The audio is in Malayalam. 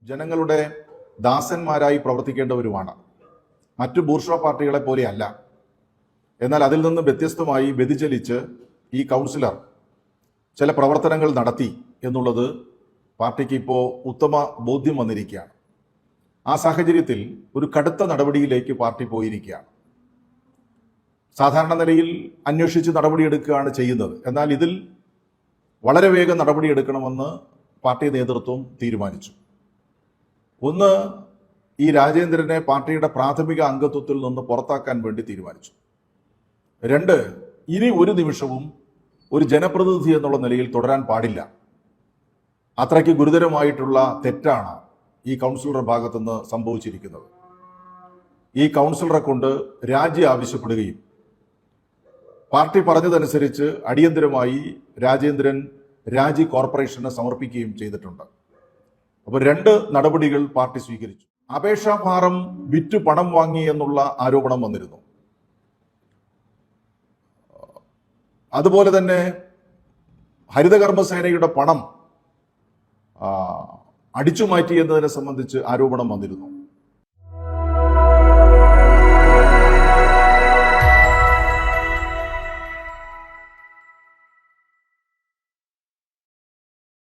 ജനങ്ങളുടെ ദാസന്മാരായി പ്രവർത്തിക്കേണ്ടവരുമാണ്. മറ്റു ബൂർഷ്വാ പാർട്ടികളെ പോലെയല്ല. എന്നാൽ അതിൽ നിന്നും വ്യത്യസ്തമായി വ്യതിചലിച്ച് ഈ കൗൺസിലർ ചില പ്രവർത്തനങ്ങൾ നടത്തി എന്നുള്ളത് പാർട്ടിക്ക് ഇപ്പോൾ ഉത്തമ ബോധ്യം വന്നിരിക്കുകയാണ്. ആ സാഹചര്യത്തിൽ ഒരു കടുത്ത നടപടിയിലേക്ക് പാർട്ടി പോയിരിക്കുകയാണ്. സാധാരണ നിലയിൽ അന്വേഷിച്ച് നടപടിയെടുക്കുകയാണ് ചെയ്യുന്നത്. എന്നാൽ ഇതിൽ വളരെ വേഗം നടപടിയെടുക്കണമെന്ന് പാർട്ടി നേതൃത്വം തീരുമാനിച്ചു. ഒന്ന്, ഈ രാജേന്ദ്രനെ പാർട്ടിയുടെ പ്രാഥമിക അംഗത്വത്തിൽ നിന്ന് പുറത്താക്കാൻ വേണ്ടി തീരുമാനിച്ചു. രണ്ട്, ഇനി ഒരു നിമിഷവും ഒരു ജനപ്രതിനിധി എന്നുള്ള നിലയിൽ തുടരാൻ പാടില്ല. അത്രയ്ക്ക് ഗുരുതരമായിട്ടുള്ള തെറ്റാണ് ഈ കൗൺസിലറുടെ ഭാഗത്തുനിന്ന് സംഭവിച്ചിരിക്കുന്നത്. ഈ കൗൺസിലറെ കൊണ്ട് രാജി ആവശ്യപ്പെടുകയും പാർട്ടി പറഞ്ഞതനുസരിച്ച് അടിയന്തരമായി രാജേന്ദ്രൻ രാജി കോർപ്പറേഷന് സമർപ്പിക്കുകയും ചെയ്തിട്ടുണ്ട്. അപ്പോൾ രണ്ട് നടപടികൾ പാർട്ടി സ്വീകരിച്ചു. അപേക്ഷാ ഫാറം വിറ്റ് പണം വാങ്ങി എന്നുള്ള ആരോപണം വന്നിരുന്നു. അതുപോലെ തന്നെ ഹരിതകർമ്മസേനയുടെ പണം അടിച്ചുമാറ്റി എന്നതിനെ സംബന്ധിച്ച് ആരോപണം വന്നിരുന്നു.